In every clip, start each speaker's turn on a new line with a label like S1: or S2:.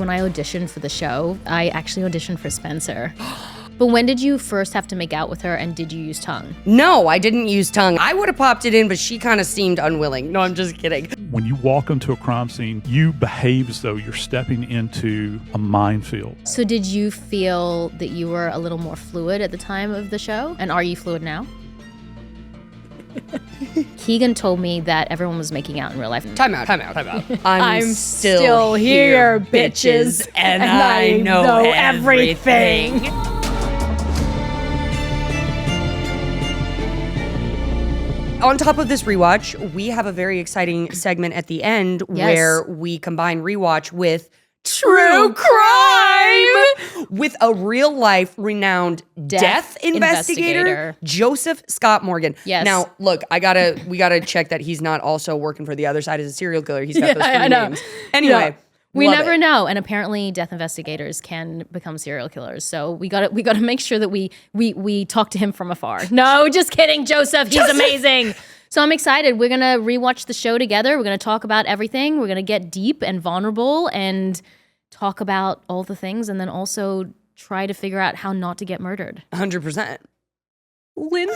S1: when I auditioned for the show, I actually auditioned for Spencer. But when did you first have to make out with her, and did you use tongue?
S2: No, I didn't use tongue. I would have popped it in, but she kind of seemed unwilling. No, I'm just kidding.
S3: When you walk into a crime scene, you behave as though you're stepping into a minefield.
S1: So did you feel that you were a little more fluid at the time of the show? And are you fluid now? Keegan told me that everyone was making out in real life.
S2: Time out. I'm still here, bitches, and I know everything. On top of this rewatch, we have a very exciting segment at the end where we combine rewatch with true crime with a real life renowned death investigator, Joseph Scott Morgan.
S1: Yes.
S2: Now, look, we gotta check that he's not also working for the other side as a serial killer. He's got those three names. Anyway.
S1: We never know, and apparently death investigators can become serial killers. So we gotta make sure that we talk to him from afar. No, just kidding, Joseph. He's amazing. So I'm excited. We're gonna rewatch the show together. We're gonna talk about everything. We're gonna get deep and vulnerable and talk about all the things, and then also try to figure out how not to get murdered.
S2: 100%.
S1: Lindsey.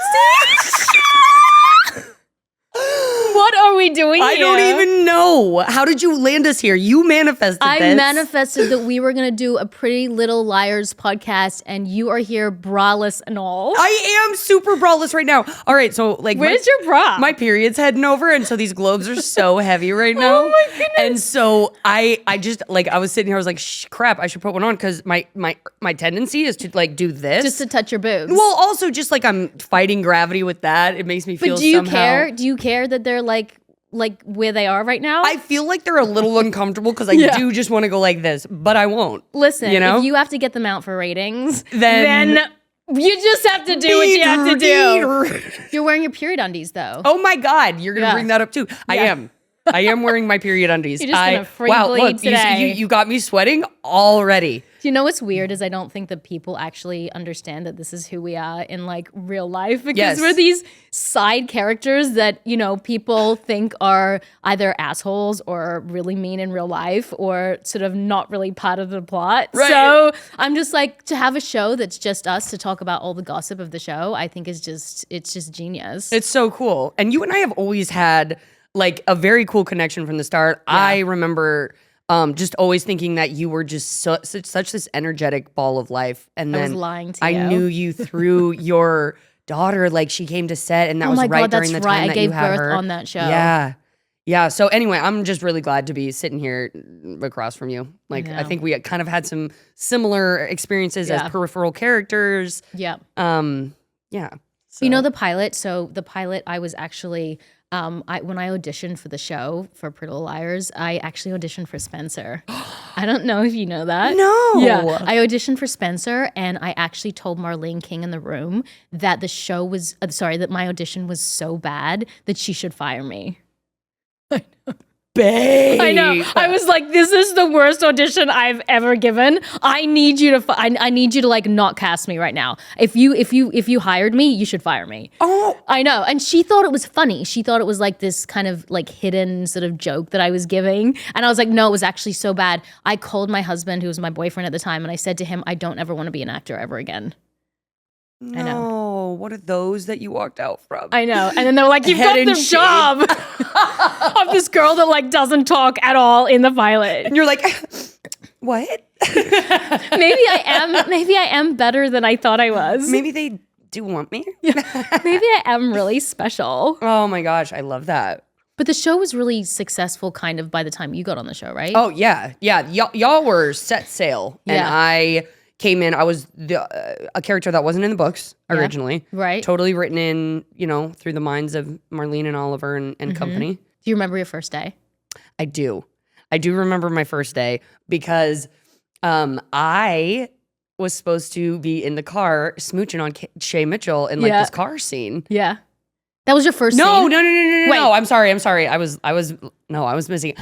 S1: What are we doing here?
S2: I don't even know. How did you land us here? You manifested this.
S1: I manifested that we were going to do a Pretty Little Liars podcast, and you are here braless and all.
S2: I am super braless right now. All right, so like,
S1: where's your bra?
S2: My period's heading over, and so these globes are so heavy right now.
S1: Oh my goodness!
S2: And so I just like I was sitting here, I was like, crap, I should put one on because my tendency is to like do this
S1: just to touch your boobs.
S2: Well, also just like I'm fighting gravity with that. It makes me feel.
S1: But do you
S2: somehow,
S1: care? Do you care that they're like where they are right now?
S2: I feel like they're a little uncomfortable because I do just want to go like this, but I won't.
S1: Listen,
S2: you know?
S1: If you have to get them out for ratings,
S2: then
S1: you just have to do what you have to do. You're wearing your period undies, though.
S2: Oh my God, you're gonna bring that up too. Yeah. I am wearing my period undies.
S1: You're just gonna free bleed today.
S2: You got me sweating already.
S1: Do you know what's weird is I don't think that people actually understand that this is who we are in like real life, because we're these side characters that, you know, people think are either assholes or really mean in real life or sort of not really part of the plot.
S2: Right.
S1: So I'm just like, to have a show that's just us to talk about all the gossip of the show, I think it's just genius.
S2: It's so cool. And you and I have always had like a very cool connection from the start. Yeah. I remember just always thinking that you were just such this energetic ball of life. And then
S1: I was lying to you.
S2: I knew you through your daughter. Like she came to set, and that was right during the time that you had her.
S1: I gave birth on that show.
S2: Yeah. So anyway, I'm just really glad to be sitting here across from you. Like I think we kind of had some similar experiences as peripheral characters.
S1: Yeah.
S2: Yeah. So.
S1: You know the pilot? So the pilot, I was actually, when I auditioned for the show for Pretty Little Liars, I actually auditioned for Spencer. I don't know if you know that.
S2: No.
S1: Yeah. I auditioned for Spencer, and I actually told Marlene King in the room that the show was, that my audition was so bad that she should fire me.
S2: Babe.
S1: I know. I was like, this is the worst audition I've ever given. I need you to I need you to like not cast me right now. If you hired me, you should fire me.
S2: Oh,
S1: I know. And she thought it was funny. She thought it was like this kind of like hidden sort of joke that I was giving. And I was like, no, it was actually so bad. I called my husband, who was my boyfriend at the time, and I said to him, I don't ever want to be an actor ever again.
S2: No,
S1: I know.
S2: What are those that you walked out from?
S1: I know. And then they're like, you've got the job of this girl that like doesn't talk at all in the pilot.
S2: And you're like, what?
S1: Maybe I am better than I thought I was.
S2: Maybe they do want me.
S1: Maybe I am really special.
S2: Oh my gosh, I love that.
S1: But the show was really successful kind of by the time you got on the show, right?
S2: Oh yeah. Y'all were set sail. And I came in, I was a character that wasn't in the books originally.
S1: Right.
S2: Totally written in, through the minds of Marlene and Oliver and company.
S1: Do you remember your first day?
S2: I do. I do remember my first day because I was supposed to be in the car smooching on Shay Mitchell in like this car scene.
S1: Yeah. That was your first
S2: scene?
S1: No.
S2: Wait. No, I'm sorry. I was missing.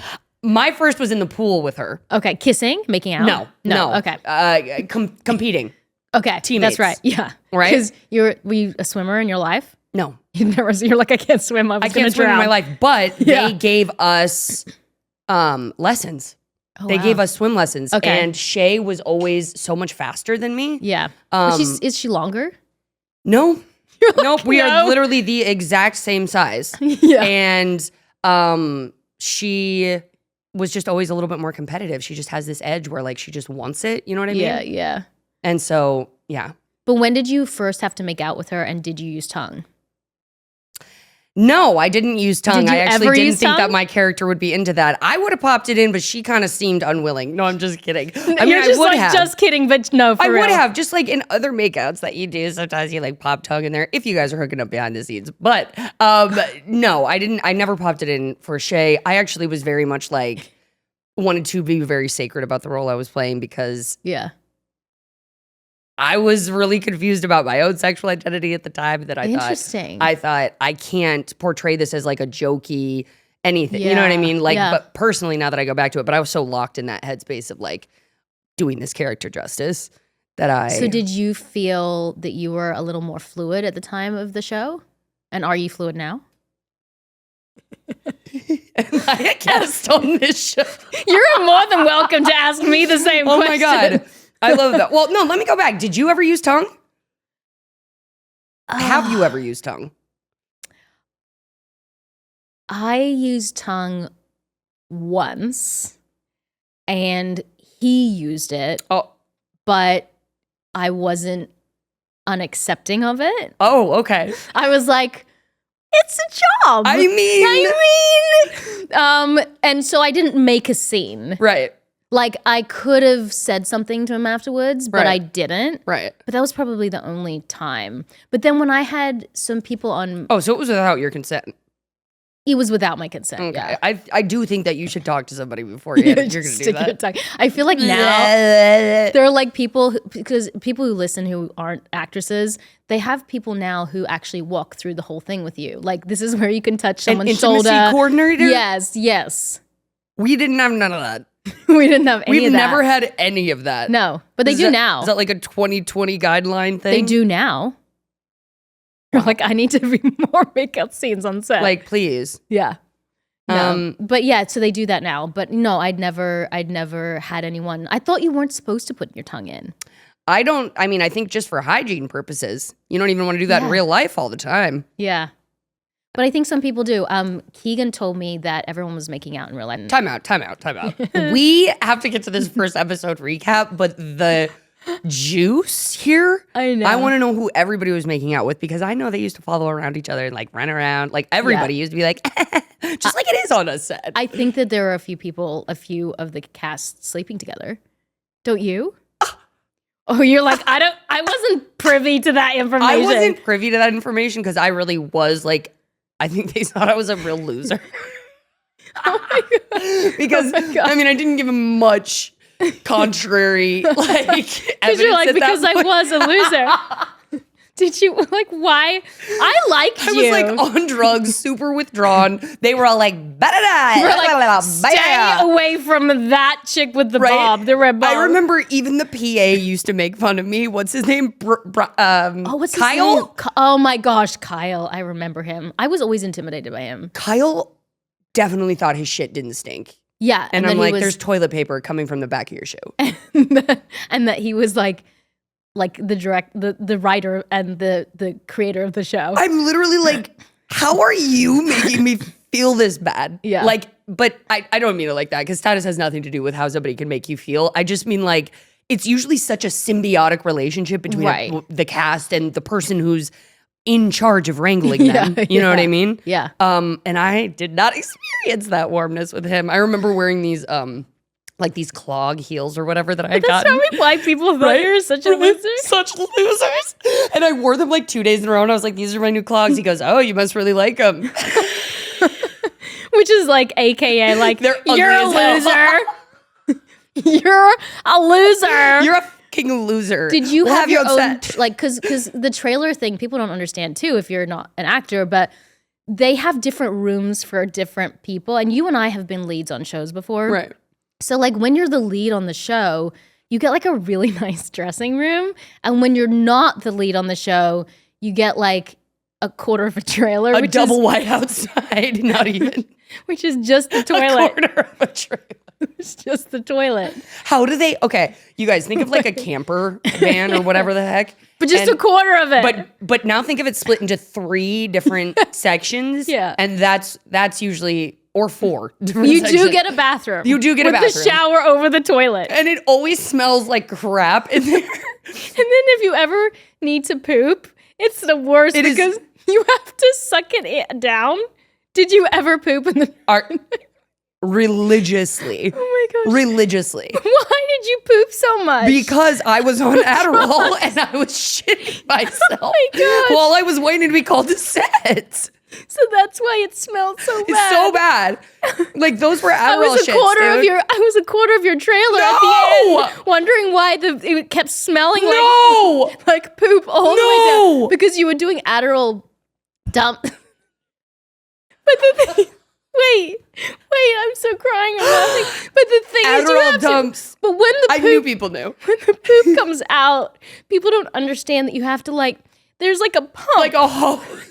S2: My first was in the pool with her.
S1: Okay, kissing, making out?
S2: No.
S1: Okay.
S2: Competing.
S1: Okay,
S2: teammates.
S1: That's right. Yeah.
S2: Right?
S1: Because were you a swimmer in your life?
S2: No.
S1: You're like, I can't swim. I can't
S2: swim in my life. But they gave us lessons. They gave us swim lessons.
S1: Okay.
S2: And Shay was always so much faster than me.
S1: Yeah. Is she longer?
S2: No. Nope. We are
S1: no.
S2: literally the exact same size.
S1: Yeah.
S2: And she was just always a little bit more competitive. She just has this edge where like she just wants it. You know what I mean?
S1: Yeah, yeah.
S2: And so, yeah.
S1: But when did you first have to make out with her, and did you use tongue?
S2: No, I didn't use tongue.
S1: Did you
S2: I actually
S1: ever
S2: didn't
S1: use
S2: think
S1: tongue?
S2: that my character would be into that. I would have popped it in, but she kind of seemed unwilling. No, I'm just kidding. I
S1: You're just
S2: would
S1: like,
S2: have.
S1: just kidding, but no, for
S2: I
S1: real.
S2: would have, just like in other makeouts that you do. Sometimes you like pop tongue in there if you guys are hooking up behind the scenes. But no, I didn't. I never popped it in for Shay. I actually was very much like wanted to be very sacred about the role I was playing because
S1: Yeah.
S2: I was really confused about my own sexual identity at the time that
S1: Interesting.
S2: I thought I can't portray this as like a jokey anything. You know what I
S1: Yeah,
S2: mean? Like,
S1: yeah.
S2: but personally, now that I go back to it, but I was so locked in that headspace of like doing this character justice that I.
S1: So did you feel that you were a little more fluid at the time of the show? And are you fluid now?
S2: I guest on this show.
S1: You're more than welcome to ask me the same
S2: Oh
S1: question.
S2: my God. I love that. Well, no, let me go back. Did you ever use tongue? Have you ever used tongue?
S1: I used tongue once, and he used it,
S2: Oh,
S1: but I wasn't unaccepting of it.
S2: oh, okay.
S1: I was like, it's a job.
S2: I mean,
S1: and so I didn't make a scene.
S2: right,
S1: Like, I could have said something to him afterwards, but I
S2: Right.
S1: didn't.
S2: right.
S1: But that was probably the only time. But then when I had some people on,
S2: Oh, so it was without your consent.
S1: it was without my consent.
S2: Okay.
S1: Yeah.
S2: I do think that you should talk to somebody before you're going to do
S1: Stick your
S2: that.
S1: tongue. I feel like now there are like people because people who listen who aren't actresses, they have people now who actually walk through the whole thing with you. Like, this is where you can touch
S2: An
S1: someone's
S2: intimacy
S1: shoulder.
S2: coordinator?
S1: Yes.
S2: We didn't have none of that.
S1: We didn't have any
S2: We've
S1: of that.
S2: never had any of that.
S1: No, but they
S2: Is
S1: do
S2: that-
S1: now.
S2: Is that like a 2020 guideline thing?
S1: They do now. You're like, I need to be more makeup scenes on set.
S2: Like, please.
S1: yeah. No.
S2: Um,
S1: But yeah, so they do that now. But no, I'd never had anyone. I thought you weren't supposed to put your tongue in.
S2: I think just for hygiene purposes. You don't even want to do that in
S1: Yeah.
S2: real life all the time.
S1: Yeah. But I think some people do. Keegan told me that everyone was making out in real life.
S2: Time out. We have to get to this first episode recap, but the juice here,
S1: I know.
S2: I want to know who everybody was making out with because I know they used to follow around each other and like run around. Like everybody used to be like, just like it is on a set.
S1: I think that there are a few of the cast sleeping together. Don't you? Oh, you're like, I wasn't privy to that information.
S2: I wasn't privy to that information because I really was like, I think they thought I was a real loser.
S1: Oh my God.
S2: Because,
S1: Oh my God.
S2: I mean, I didn't give him much contrary, like,
S1: Because
S2: evidence
S1: you're like,
S2: at that
S1: because I
S2: point.
S1: was a loser. Did you, like, why? I liked
S2: I
S1: you.
S2: was like on drugs, super withdrawn. They were all like, ba-da-da,
S1: You were like,
S2: ba-da-da,
S1: stay
S2: ba-da.
S1: away from that chick with the
S2: Right?
S1: bob, the red bob.
S2: I remember even the PA used to make fun of me. What's his name?
S1: What's his
S2: Kyle?
S1: name? Oh my gosh, Kyle. I remember him. I was always intimidated by him.
S2: Kyle definitely thought his shit didn't stink.
S1: Yeah.
S2: And
S1: then
S2: I'm
S1: he
S2: like,
S1: was,
S2: there's toilet paper coming from the back of your shoe.
S1: and that he was like the writer and the creator of the show.
S2: I'm literally like, how are you making me feel this bad?
S1: Yeah.
S2: Like, but I don't mean it like that because status has nothing to do with how somebody can make you feel. I just mean like, it's usually such a symbiotic relationship between
S1: Right.
S2: the cast and the person who's in charge of wrangling them.
S1: Yeah,
S2: You know what
S1: yeah.
S2: I mean?
S1: Yeah.
S2: And I did not experience that warmness with him. I remember wearing these like these clog heels or whatever that I had
S1: That's
S2: gotten.
S1: probably why people thought
S2: Right?
S1: you were such a loser.
S2: Such losers. And I wore them like 2 days in a row and I was like, these are my new clogs. He goes, oh, you must really like them.
S1: Which is like AKA like,
S2: They're
S1: you're a
S2: ugly as hell.
S1: loser. You're a loser.
S2: You're a fucking loser.
S1: Did you
S2: We'll
S1: have your
S2: you
S1: own,
S2: upset.
S1: like, because the trailer thing, people don't understand too if you're not an actor, but they have different rooms for different people. And you and I have been leads on shows before.
S2: Right.
S1: So like when you're the lead on the show, you get like a really nice dressing room. And when you're not the lead on the show, you get like a quarter of a trailer.
S2: A double wide outside, not even
S1: Which is just the
S2: a
S1: toilet.
S2: quarter of a trailer.
S1: It's just the toilet.
S2: How do they? Okay, you guys think of like a camper van or whatever the heck,
S1: But just a quarter of it.
S2: But now think of it split into 3 different sections.
S1: Yeah.
S2: And that's usually, or 4 different
S1: You
S2: sections.
S1: do get a bathroom.
S2: You do get a
S1: with
S2: bathroom.
S1: the shower over the toilet.
S2: And it always smells like crap in there.
S1: And then if you ever need to poop, it's the worst because you have to suck it down. Did you ever poop in the
S2: Religiously.
S1: Oh my gosh.
S2: Religiously.
S1: Why did you poop so much?
S2: Because I was on Adderall and I was shitting myself
S1: my gosh.
S2: while I was waiting to be called to set.
S1: So that's why it smelled so bad.
S2: It's so bad. Like those were Adderall shits, dude.
S1: I was a quarter of your trailer at the end, wondering why it kept smelling like poop all the way down because you were doing Adderall dump. But the thing, wait, I'm so crying. I'm laughing. But the thing is, you
S2: Adderall
S1: have
S2: dumps.
S1: But when the
S2: I knew people knew.
S1: when the poop comes out, people don't understand that you have to there's like a pump,
S2: Like a hose.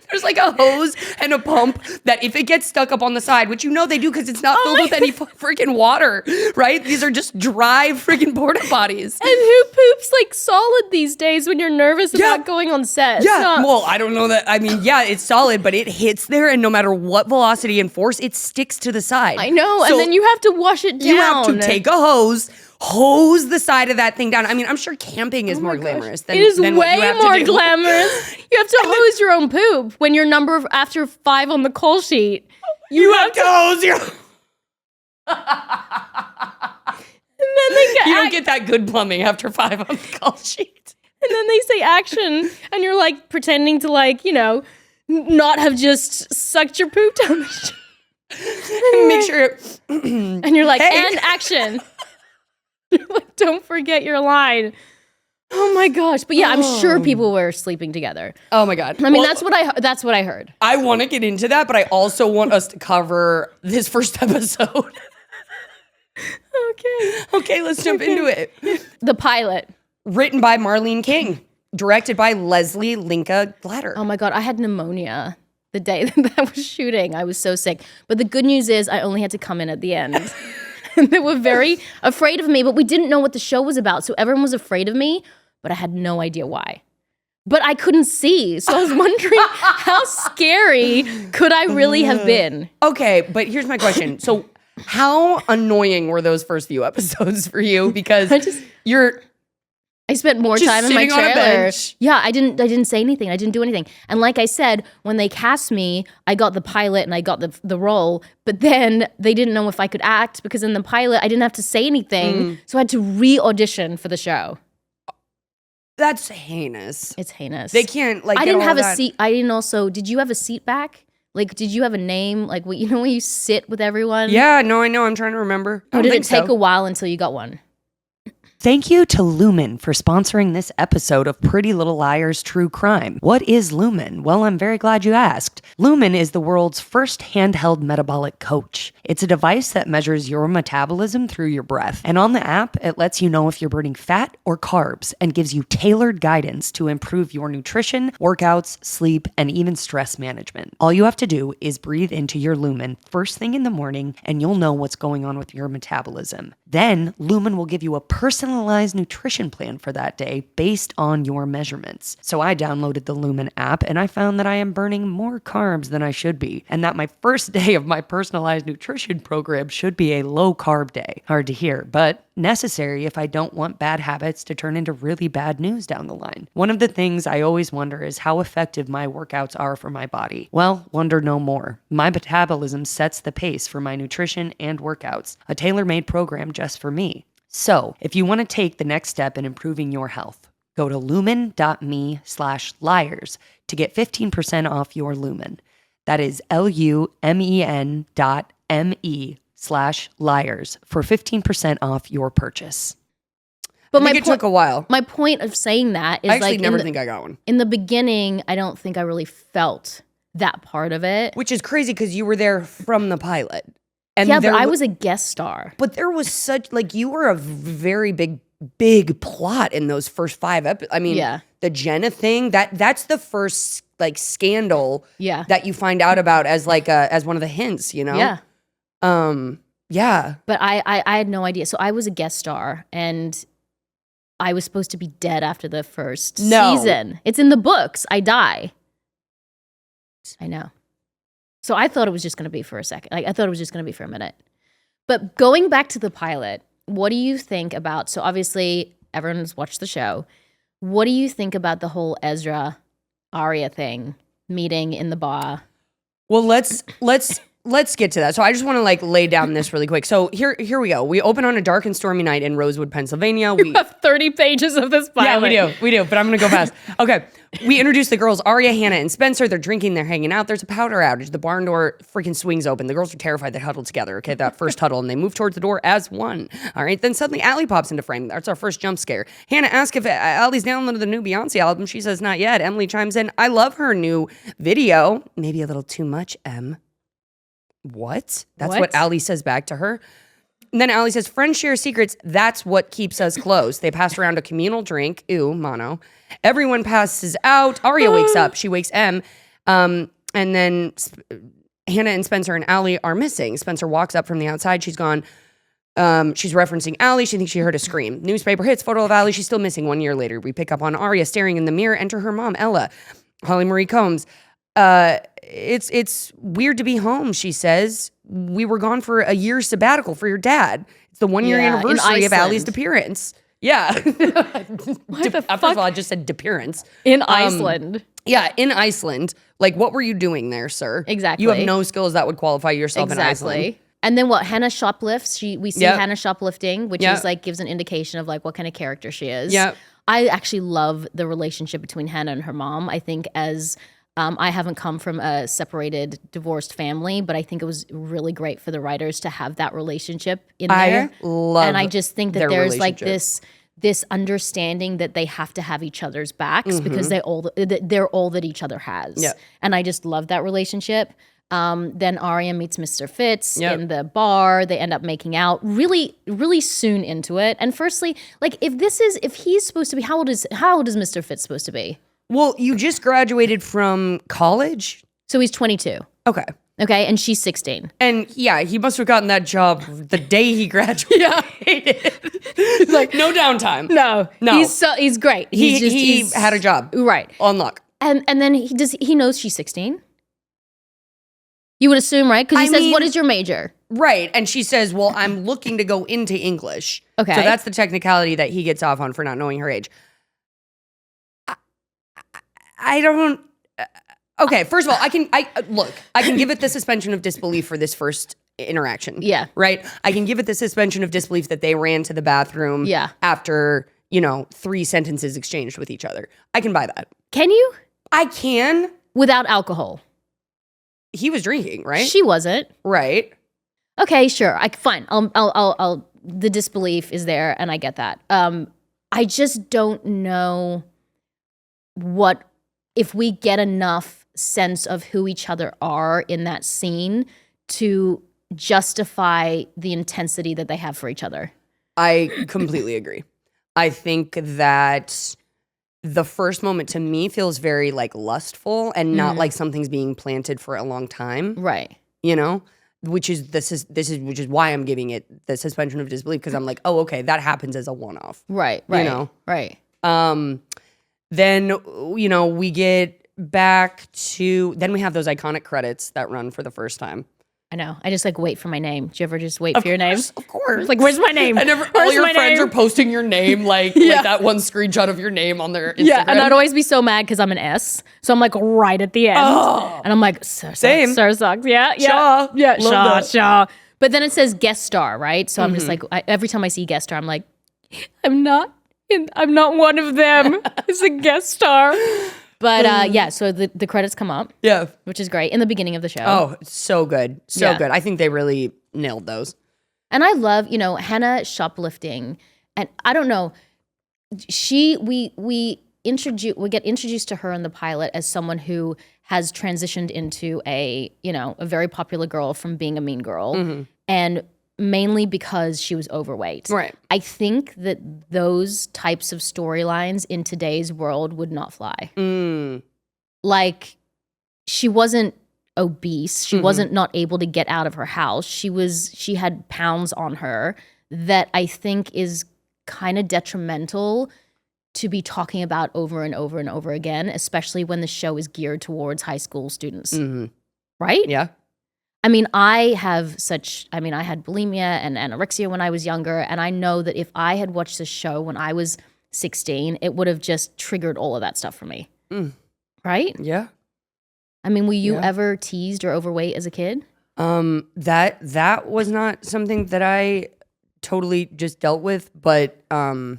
S2: There's like a hose and a pump that if it gets stuck up on the side, which you know they do because it's not filled with any freaking water, right? These are just dry freaking porta potties.
S1: And who poops like solid these days when you're nervous about going on set?
S2: Yeah, well, I don't know that. I mean, yeah, it's solid, but it hits there, and no matter what velocity and force, it sticks to the side.
S1: I know,
S2: So
S1: and then you have to wash it down.
S2: you have to take a hose the side of that thing down. I mean, I'm sure camping is more glamorous than
S1: It is
S2: than what you
S1: way
S2: have to
S1: more
S2: do.
S1: glamorous. You have to hose your own poop when you're after 5 on the call sheet.
S2: You have to hose your.
S1: And then they
S2: You don't get that good plumbing after 5 on the call sheet.
S1: and then they say action, and you're like pretending to not have just sucked your poop down the
S2: Make sure.
S1: and you're like,
S2: Hey.
S1: and action. You're like, don't forget your line. Oh my gosh! But yeah, I'm sure people were sleeping together.
S2: Oh my god!
S1: I mean,
S2: Well,
S1: that's what I heard.
S2: I want to get into that, but I also want us to cover this first episode. Okay, let's jump into it.
S1: The pilot.
S2: Written by Marlene King, directed by Leslie Linka Glatter.
S1: Oh my god, I had pneumonia the day that I was shooting. I was so sick. But the good news is I only had to come in at the end. And they were very afraid of me, but we didn't know what the show was about. So everyone was afraid of me, but I had no idea why. But I couldn't see. So I was wondering how scary could I really have been?
S2: Okay, but here's my question. So how annoying were those first few episodes for you? Because
S1: I spent more
S2: Just
S1: time in my
S2: sitting on a
S1: trailer.
S2: bench.
S1: Yeah, I didn't say anything. I didn't do anything. And like I said, when they cast me, I got the pilot and I got the role. But then they didn't know if I could act because in the pilot I didn't have to say anything. So I had to re-audition for the show.
S2: That's heinous.
S1: It's heinous.
S2: They can't
S1: I
S2: get
S1: didn't
S2: all
S1: have
S2: of
S1: a
S2: that.
S1: seat. I didn't also. Did you have a seat back? Like, did you have a name? Like, when you sit with everyone?
S2: Yeah, no, I know. I'm trying to remember.
S1: Or did it take a while until you got one?
S2: Thank you to Lumen for sponsoring this episode of Pretty Little Liars True Crime. What is Lumen? Well, I'm very glad you asked. Lumen is the world's first handheld metabolic coach. It's a device that measures your metabolism through your breath. And on the app, it lets you know if you're burning fat or carbs and gives you tailored guidance to improve your nutrition, workouts, sleep, and even stress management. All you have to do is breathe into your Lumen first thing in the morning, and you'll know what's going on with your metabolism. Then, Lumen will give you a personalized nutrition plan for that day based on your measurements. So I downloaded the Lumen app and I found that I am burning more carbs than I should be, and that my first day of my personalized nutrition program should be a low carb day. Hard to hear, but necessary if I don't want bad habits to turn into really bad news down the line. One of the things I always wonder is how effective my workouts are for my body. Well, wonder no more. My metabolism sets the pace for my nutrition and workouts, a tailor-made program just for me. So, if you want to take the next step in improving your health, go to lumen.me/liars to get 15% off your Lumen. That is lumen.me/liars for 15% off your purchase.
S1: But
S2: I think it took a while.
S1: My point of saying that is
S2: I actually
S1: like
S2: never think I got one.
S1: in the beginning, I don't think I really felt that part of it.
S2: Which is crazy because you were there from the pilot. And
S1: Yeah,
S2: there
S1: but I
S2: wa-
S1: was a guest star.
S2: But there was such, like, you were a very big plot in those first 5 episodes. I mean,
S1: Yeah.
S2: the Jenna thing, that's the first like scandal
S1: Yeah.
S2: that you find out about as like as one of the hints, you know?
S1: Yeah.
S2: Yeah.
S1: But I had no idea. So I was a guest star, and I was supposed to be dead after the first season. It's in the books. I die. I know. So I thought it was just going to be for a second. Like, I thought it was just going to be for a minute. But going back to the pilot, what do you think about, so obviously everyone's watched the show. What do you think about the whole Ezra Arya thing, meeting in the bar?
S2: Well, let's get to that. So I just want to like lay down this really quick. So here we go. We open on a dark and stormy night in Rosewood, Pennsylvania. We
S1: have 30 pages of this pilot.
S2: Yeah, we do. But I'm gonna go fast. Okay, we introduce the girls, Arya, Hannah, and Spencer. They're drinking, they're hanging out. There's a powder outage. The barn door freaking swings open. The girls are terrified. They huddle together. Okay, that first huddle, and they move towards the door as one. All right. Then suddenly Allie pops into frame. That's our first jump scare. Hannah asks if Allie's downloaded the new Beyonce album. She says not yet. Emily chimes in, I love her new video. Maybe a little too much, Em. What? That's what Allie says back to her. And then Allie says, friends share secrets. That's what keeps us close. They pass around a communal drink. Ew, mono. Everyone passes out. Arya wakes up. She wakes Em. And then Hannah and Spencer and Allie are missing. Spencer walks up from the outside. She's gone. She's referencing Allie. She thinks she heard a scream. Newspaper hits. Photo of Allie. She's still missing 1 year later. We pick up on Arya staring in the mirror. Enter her mom, Ella. Holly Marie Combs. It's weird to be home, she says. We were gone for a year sabbatical for your dad. It's the 1 year anniversary of Allie's appearance. Yeah. First of all, I just said appearance.
S1: In Iceland.
S2: Yeah, in Iceland. Like, what were you doing there, sir?
S1: Exactly.
S2: You have no skills that would qualify yourself in Iceland.
S1: And then what? Hannah shoplifts. We see Hannah shoplifting, which is like gives an indication of like what kind of character she is.
S2: Yeah.
S1: I actually love the relationship between Hannah and her mom. I think as I haven't come from a separated, divorced family, but I think it was really great for the writers to have that relationship in there.
S2: I love
S1: and I just think that there's like this understanding that they have to have each other's backs because they're all that each other has.
S2: Yep.
S1: And I just love that relationship. Then Arya meets Mr. Fitz in the bar. They end up making out really, really soon into it. And firstly, like if he's supposed to be, how old is Mr. Fitz supposed to be?
S2: Well, you just graduated from college?
S1: So he's 22.
S2: Okay.
S1: Okay, and she's 16.
S2: And yeah, he must have gotten that job the day he graduated.
S1: Yeah.
S2: Like no downtime.
S1: No. He's great.
S2: He had a job.
S1: Right.
S2: On luck.
S1: And then he knows she's 16? You would assume, right? Because he says, what is your major?
S2: Right. And she says, well, I'm looking to go into English.
S1: Okay.
S2: So that's the technicality that he gets off on for not knowing her age. I don't. Okay, first of all, I can give it the suspension of disbelief for this first interaction.
S1: Yeah.
S2: Right? I can give it the suspension of disbelief that they ran to the bathroom after, 3 sentences exchanged with each other. I can buy that.
S1: Can you?
S2: I can.
S1: Without alcohol.
S2: He was drinking, right?
S1: She wasn't.
S2: Right.
S1: Okay, sure. Fine. I'll the disbelief is there and I get that. I just don't know if we get enough sense of who each other are in that scene to justify the intensity that they have for each other.
S2: I completely agree. I think that the first moment to me feels very like lustful and not like something's being planted for a long time.
S1: Right.
S2: Which is why I'm giving it the suspension of disbelief, because I'm like, oh, okay, that happens as a one-off.
S1: Right. Right.
S2: Then, we get back to, then we have those iconic credits that run for the first time.
S1: I know. I just like wait for my name. Do you ever just wait for your name?
S2: Of course.
S1: Like, where's my name?
S2: All your friends are posting your name, like that one screenshot of your name on their Instagram.
S1: Yeah, and I'd always be so mad because I'm an S. So I'm like right at the end. Oh. And I'm like, Sursok. Yeah.
S2: Shaw.
S1: Yeah, Shaw. But then it says guest star, right? So I'm just like, every time I see guest star, I'm like, I'm not one of them. It's a guest star. But so the credits come up.
S2: Yeah.
S1: Which is great in the beginning of the show.
S2: Oh, so good. So good. I think they really nailed those.
S1: And I love, Hannah shoplifting. And I don't know, we get introduced to her in the pilot as someone who has transitioned into a very popular girl from being a mean girl. And mainly because she was overweight.
S2: Right.
S1: I think that those types of storylines in today's world would not fly. like she wasn't obese. She wasn't not able to get out of her house. She had pounds on her that I think is kind of detrimental to be talking about over and over and over again, especially when the show is geared towards high school students. Right?
S2: Yeah.
S1: I mean, I had bulimia and anorexia when I was younger, and I know that if I had watched this show when I was 16, it would have just triggered all of that stuff for me. Right?
S2: Yeah.
S1: I mean, were you ever teased or overweight as a kid?
S2: That was not something that I totally just dealt with, but I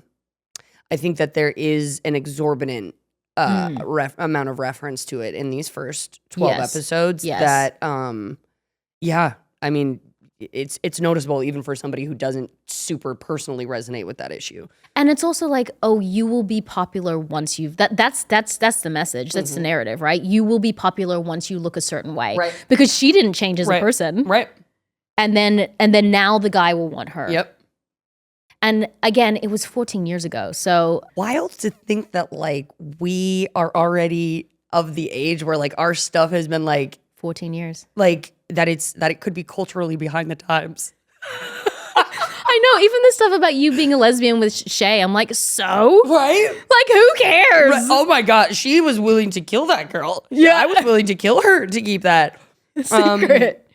S2: think that there is an exorbitant amount of reference to it in these first 12 episodes. That I mean, it's noticeable even for somebody who doesn't super personally resonate with that issue.
S1: And it's also like, oh, you will be popular once you've that's the message. That's the narrative, right? You will be popular once you look a certain way.
S2: Right.
S1: Because she didn't change as a person.
S2: Right.
S1: And then now the guy will want her.
S2: Yep.
S1: And again, it was 14 years ago. So
S2: wild to think that like we are already of the age where like our stuff has been like
S1: 14 years.
S2: Like that it could be culturally behind the times.
S1: I know, even the stuff about you being a lesbian with Shay, I'm like, so?
S2: Right?
S1: Like, who cares?
S2: Right. Oh my God, she was willing to kill that girl. Yeah. I was willing to kill her to keep that
S1: secret.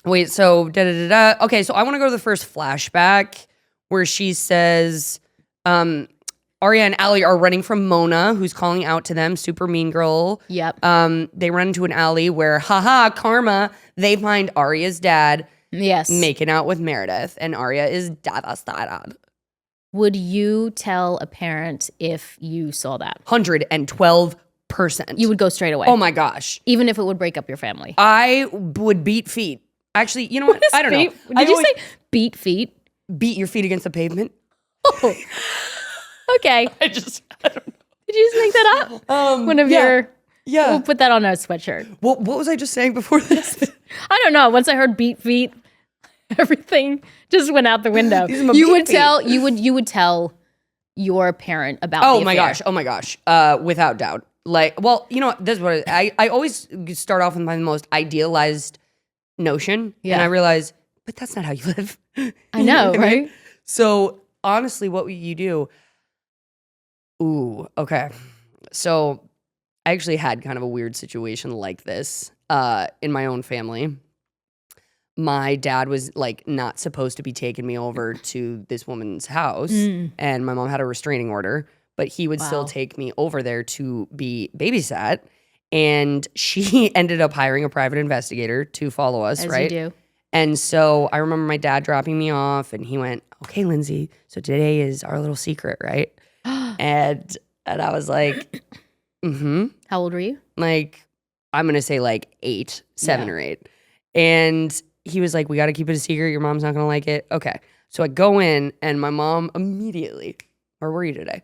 S2: Wait, so da-da-da-da. Okay, so I want to go to the first flashback where she says Arya and Allie are running from Mona, who's calling out to them, super mean girl.
S1: Yep.
S2: They run into an alley where, haha, karma, they find Arya's dad making out with Meredith, and Arya is devastated.
S1: Would you tell a parent if you saw that?
S2: 112%.
S1: You would go straight away.
S2: Oh my gosh.
S1: Even if it would break up your family.
S2: I would beat feet. Actually, you know what? I don't know.
S1: Did you say beat feet?
S2: Beat your feet against the pavement.
S1: Oh. Okay.
S2: I don't know.
S1: Did you just make that up? One of your...
S2: Yeah.
S1: We'll put that on our sweatshirt.
S2: What was I just saying before this?
S1: I don't know. Once I heard beat feet, everything just went out the window. You would tell your parent about the affair.
S2: Oh my gosh. Without doubt. Like, well, you know what? This is what I always start off with my most idealized notion.
S1: Yeah.
S2: And I realize, but that's not how you live.
S1: I know,
S2: right?
S1: right?
S2: So honestly, what would you do? Ooh, okay. So I actually had kind of a weird situation like this in my own family. My dad was like not supposed to be taking me over to this woman's house, and my mom had a restraining order, but he would still take me over there to be babysat. And she ended up hiring a private investigator to follow us,
S1: As
S2: right?
S1: you do.
S2: And so I remember my dad dropping me off, and he went, "Okay, Lindsey, so today is our little secret, right?" and I was like,
S1: How old were you?
S2: like, I'm going to say like 7 or 8. And he was like, "We got to keep it a secret. Your mom's not going to like it." Okay. So I go in, and my mom immediately, "Where were you today?"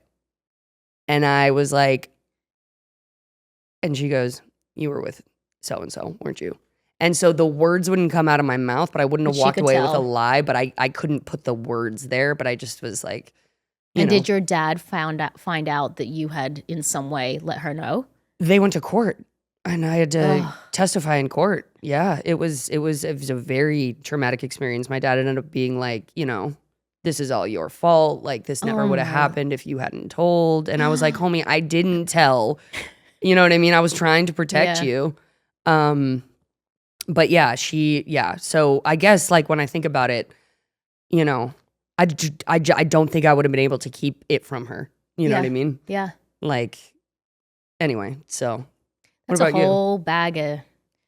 S2: And I was like, and she goes, "You were with so-and-so, weren't you?" And so the words wouldn't come out of my mouth, but I wouldn't have walked away with a lie, but I couldn't put the words there, but I just was like, you know.
S1: Did your dad find out that you had in some way let her know?
S2: They went to court, and I had to testify in court. Yeah, it was a very traumatic experience. My dad ended up being like, you know, "This is all your fault. Like, this never would have happened if you hadn't told." And I was like, "Homie, I didn't tell." You know what I mean? I was trying to protect you. But yeah, so I guess like when I think about it, you know, I don't think I would have been able to keep it from her. You know what I mean?
S1: Yeah.
S2: Like, anyway, so
S1: That's
S2: what about
S1: a whole bag of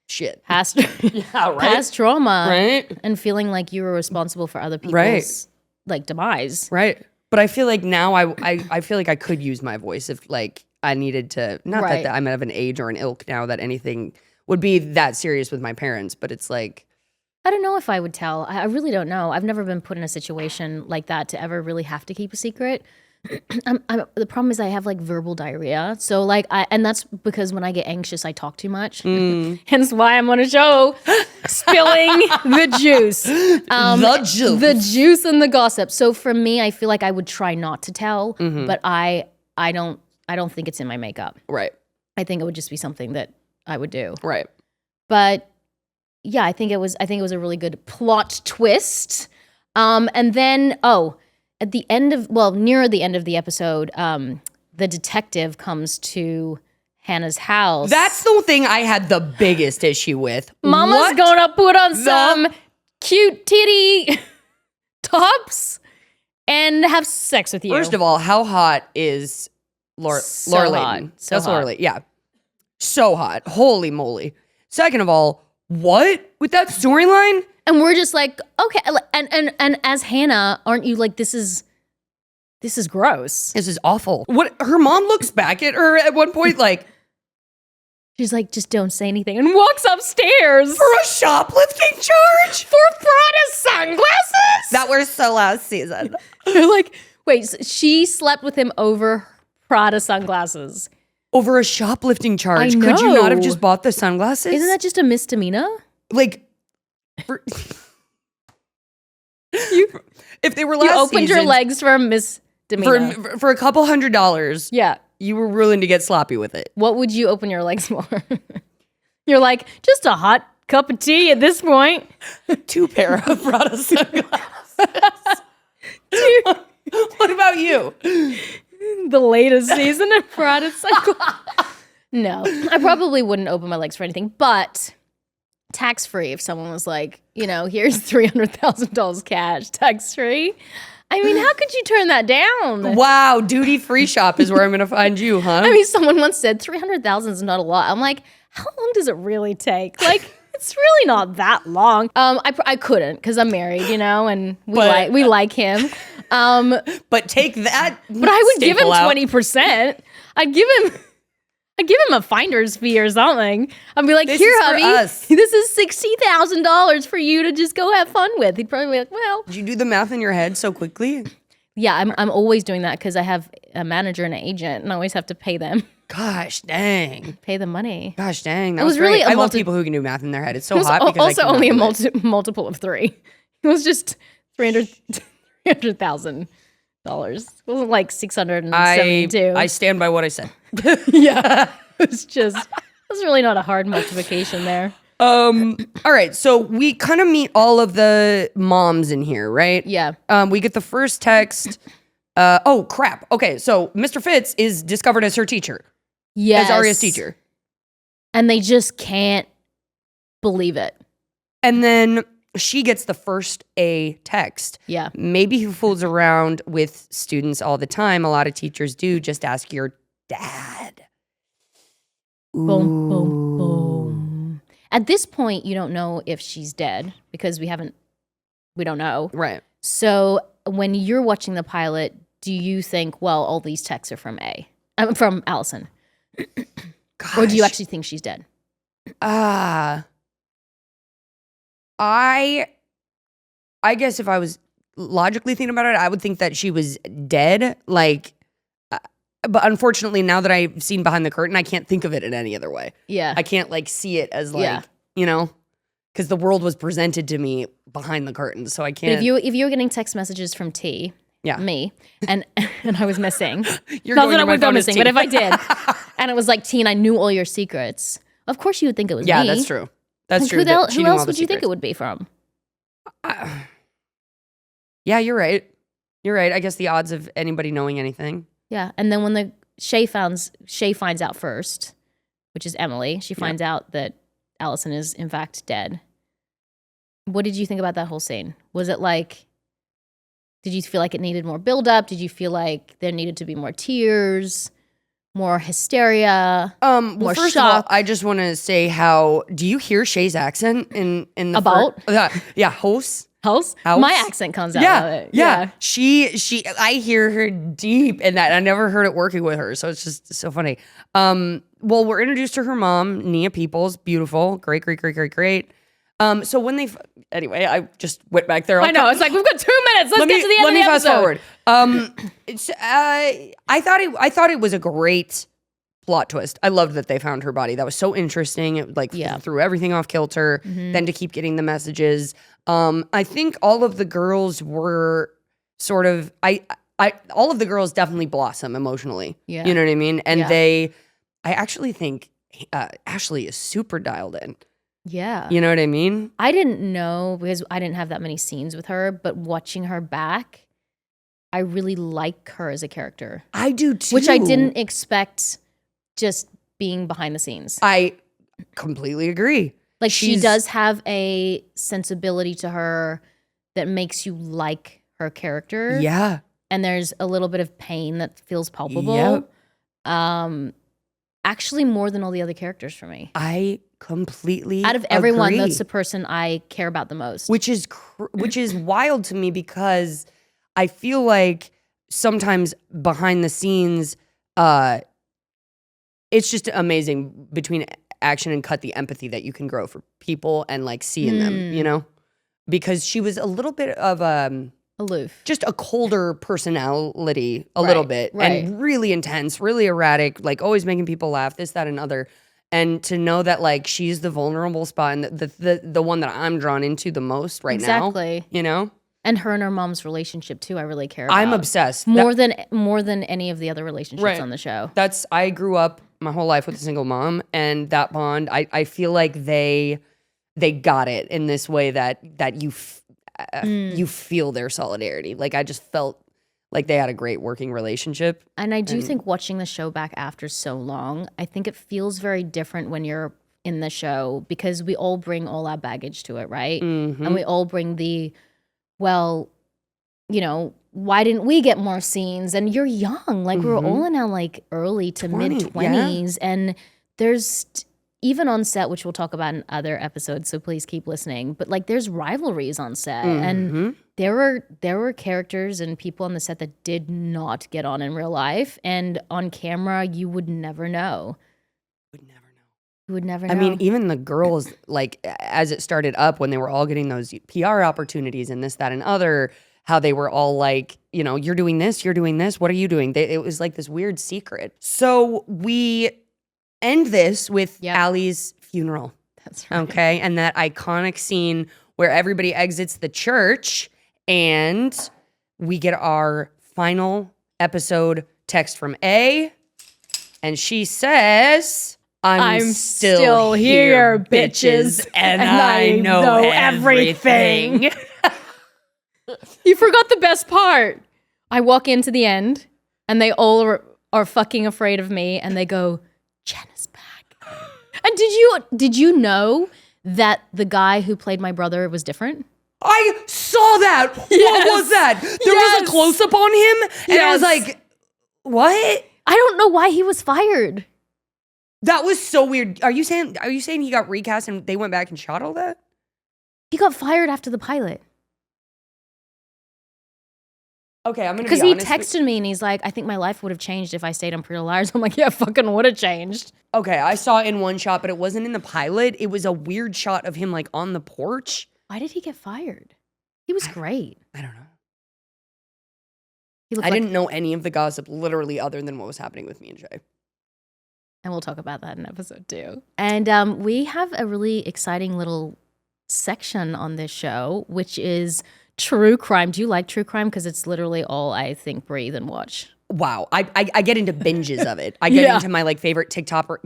S2: shit.
S1: past,
S2: Yeah, right?
S1: past trauma.
S2: Right?
S1: And feeling like you were responsible for other people's like demise.
S2: Right. But I feel like now I feel like I could use my voice if like I needed to, not that I'm of an age or an ilk now that anything would be that serious with my parents, but it's like,
S1: I don't know if I would tell. I really don't know. I've never been put in a situation like that to ever really have to keep a secret. The problem is I have like verbal diarrhea. So like, and that's because when I get anxious, I talk too much. Hence why I'm on a show spilling the juice. The juice and the gossip. So for me, I feel like I would try not to tell, but I don't think it's in my makeup.
S2: Right.
S1: I think it would just be something that I would do.
S2: Right.
S1: But yeah, I think it was a really good plot twist. And then at the end of near the end of the episode, the detective comes to Hannah's house.
S2: That's the thing I had the biggest issue with.
S1: Mama's gonna put on some cute titty tops and have sex with you.
S2: First of all, how hot is Laura Layton?
S1: So
S2: That's
S1: hot.
S2: Laura Layton. Yeah. So hot. Holy moly. Second of all, what? With that storyline?
S1: And we're just like, okay. And as Hannah, aren't you like, this is gross.
S2: This is awful. What? Her mom looks back at her at one point like,
S1: she's like, just don't say anything, and walks upstairs.
S2: for a shoplifting charge?
S1: For Prada sunglasses?
S2: That was so last season.
S1: They're like, wait, so she slept with him over Prada sunglasses.
S2: Over a shoplifting charge.
S1: I
S2: Could you not have
S1: know.
S2: just bought the sunglasses?
S1: Isn't that just a misdemeanor?
S2: like for- if they were last
S1: You opened your
S2: season,
S1: legs for a misdemeanor.
S2: for a couple $100,
S1: Yeah.
S2: you were willing to get sloppy with it.
S1: What would you open your legs for? You're like, just a hot cup of tea at this point.
S2: 2 pair of Prada sunglasses. What about you?
S1: The latest season of Prada sunglasses. No, I probably wouldn't open my legs for anything, but tax-free if someone was like, here's $300,000 cash, tax-free. I mean, how could you turn that down?
S2: Wow, duty-free shop is where I'm going to find you, huh?
S1: I mean, someone once said 300,000 is not a lot. I'm like, how long does it really take? Like, it's really not that long. I couldn't because I'm married, and we like him.
S2: But take that.
S1: But I would give him
S2: staple out.
S1: 20%. I'd give him a finder's fee or something. I'd be like,
S2: This
S1: here,
S2: is for
S1: hubby,
S2: us."
S1: this is $60,000 for you to just go have fun with. He'd probably be like, well,
S2: Did you do the math in your head so quickly?
S1: yeah, I'm always doing that because I have a manager and an agent, and I always have to pay them,
S2: Gosh dang.
S1: pay the money.
S2: Gosh dang. That
S1: It was
S2: was
S1: really
S2: great.
S1: a
S2: I love
S1: multi-
S2: people who can do math in their head. It's so
S1: It was
S2: hot because I
S1: also
S2: cannot
S1: only a
S2: do it.
S1: multiple of 3. It was just $300,000. It wasn't like 672.
S2: I stand by what I said.
S1: Yeah, it was really not a hard multiplication there.
S2: All right, so we kind of meet all of the moms in here, right?
S1: Yeah.
S2: We get the first text. Oh crap. Okay, so Mr. Fitz is discovered as her teacher,
S1: Yes.
S2: as Arya's teacher,
S1: And they just can't believe it.
S2: and then she gets the first A text.
S1: Yeah.
S2: Maybe he fools around with students all the time. A lot of teachers do. Just ask your dad.
S1: Boom, boom, boom. At this point, you don't know if she's dead because we don't know.
S2: Right.
S1: So when you're watching the pilot, do you think, well, all these texts are from from Allison? Or do you actually think she's dead?
S2: I guess if I was logically thinking about it, I would think that she was dead. Like, but unfortunately, now that I've seen behind the curtain, I can't think of it in any other way.
S1: Yeah.
S2: I can't see it as
S1: Yeah.
S2: because the world was presented to me behind the curtain, so I
S1: But
S2: can't.
S1: if you were getting text messages from T,
S2: Yeah.
S1: me, and I was missing,
S2: You're
S1: not
S2: going
S1: that I
S2: to my
S1: would go
S2: phone as
S1: missing,
S2: T.
S1: but if I did, and it was like T, and I knew all your secrets, of course you would think it was
S2: Yeah,
S1: me.
S2: that's true. That's
S1: Like,
S2: true.
S1: Who,
S2: that she
S1: who
S2: knew all
S1: else
S2: the
S1: would you think
S2: secrets.
S1: it would be from?
S2: Yeah, you're right. You're right. I guess the odds of anybody knowing anything.
S1: Yeah, and then when Shay finds out first, which is Emily, she finds out that Allison is in fact dead. What did you think about that whole scene? Was it like, did you feel like it needed more build-up? Did you feel like there needed to be more tears, more hysteria?
S2: Well,
S1: More
S2: first of all,
S1: shock.
S2: I just want to say how do you hear Shay's accent in the
S1: About?
S2: host?
S1: House?
S2: House?
S1: My accent comes out of it.
S2: Yeah. She I hear her deep in that. I never heard it working with her, so it's just so funny. Well, we're introduced to her mom, Nia Peoples, beautiful, great. So when anyway, I just went back there.
S1: I know. It's like, we've got 2 minutes. Let's get to the end
S2: let
S1: of
S2: me
S1: the
S2: fast
S1: episode.
S2: forward. I thought it was a great plot twist. I loved that they found her body. That was so interesting. It threw everything off kilter. Then to keep getting the messages. I think all of the girls were sort of all of the girls definitely blossom emotionally.
S1: Yeah.
S2: You know what I mean? And
S1: Yeah.
S2: they I actually think Ashley is super dialed in.
S1: Yeah.
S2: You know what I mean?
S1: I didn't know because I didn't have that many scenes with her, but watching her back, I really like her as a character.
S2: I do too.
S1: Which I didn't expect just being behind the scenes.
S2: I completely agree.
S1: Like she does have a sensibility to her that makes you like her character.
S2: Yeah.
S1: And there's a little bit of pain that feels palpable. Yep. Actually more than all the other characters for me.
S2: I completely
S1: out of everyone,
S2: agree.
S1: that's the person I care about the most.
S2: Which is wild to me because I feel like sometimes behind the scenes, it's just amazing between action and cut, the empathy that you can grow for people and like see in them, you know? Because she was a little bit of
S1: aloof,
S2: just a colder personality, a little bit, and really intense, really erratic, like always making people laugh, this, that, and other. And to know that like she's the vulnerable spot and the one that I'm drawn into the most right now.
S1: Exactly.
S2: You know?
S1: And her and her mom's relationship too, I really care about.
S2: I'm obsessed.
S1: More than any of the other relationships on the show.
S2: I grew up my whole life with a single mom, and that bond, I feel like they got it in this way that you feel their solidarity. Like I just felt like they had a great working relationship.
S1: And I do think watching the show back after so long, I think it feels very different when you're in the show because we all bring all our baggage to it, right? Mm-hmm. And we all bring well, you know, why didn't we get more scenes? And you're young. Like we're all in our like early to mid-20s. Yeah. And there's even on set, which we'll talk about in other episodes, so please keep listening. But like there's rivalries on set. And there were characters and people on the set that did not get on in real life. And on camera, you would never know. You would never know.
S2: I mean, even the girls, like as it started up when they were all getting those PR opportunities and this, that, and other, how they were all like, you know, you're doing this, what are you doing? It was like this weird secret. So we end this with Allie's funeral.
S1: That's right.
S2: Okay. And that iconic scene where everybody exits the church and we get our final episode text from A. And she says, I'm still here, bitches, and I know everything.
S1: You forgot the best part. I walk into the end and they all are fucking afraid of me and they go, Jenna's back. And did you know that the guy who played my brother was different?
S2: I saw that. Yes. What was that? There was a close-up on him and I was like, what?
S1: I don't know why he was fired.
S2: That was so weird. Are you saying he got recast and they went back and shot all that?
S1: He got fired after the pilot.
S2: Okay, I'm gonna be honest.
S1: Because he texted me and he's like, I think my life would have changed if I stayed on Pretty Little Liars. I'm like, yeah, fucking would have changed.
S2: Okay, I saw it in one shot, but it wasn't in the pilot. It was a weird shot of him like on the porch.
S1: Why did he get fired? He was great.
S2: I don't know. I didn't know any of the gossip literally other than what was happening with me and Jay.
S1: And we'll talk about that in episode 2. And we have a really exciting little section on this show, which is true crime. Do you like true crime? Because it's literally all I think, breathe, and watch.
S2: Wow. I get into binges of it. I get into my like favorite TikTok or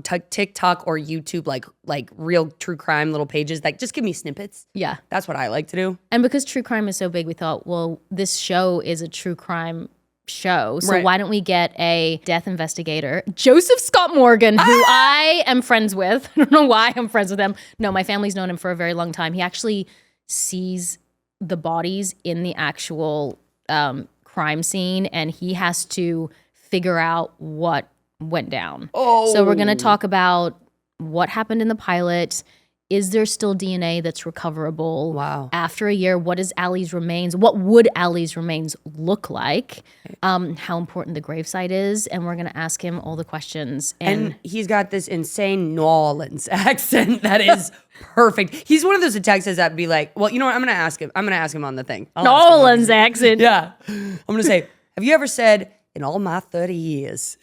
S2: YouTube like real true crime little pages that just give me snippets.
S1: Yeah.
S2: That's what I like to do.
S1: And because true crime is so big, we thought, well, this show is a true crime show. So why don't we get a death investigator, Joseph Scott Morgan, who I am friends with. I don't know why I'm friends with him. No, my family's known him for a very long time. He actually sees the bodies in the actual crime scene and he has to figure out what went down. So we're going to talk about what happened in the pilot. Is there still DNA that's recoverable?
S2: Wow.
S1: After a year, what would Allie's remains look like? How important the gravesite is, and we're gonna ask him all the questions.
S2: And he's got this insane New Orleans accent that is perfect. He's one of those detectives that'd be like, well, you know what? I'm gonna ask him on the thing.
S1: New Orleans accent.
S2: Yeah. I'm gonna say, have you ever said, in all my 30 years?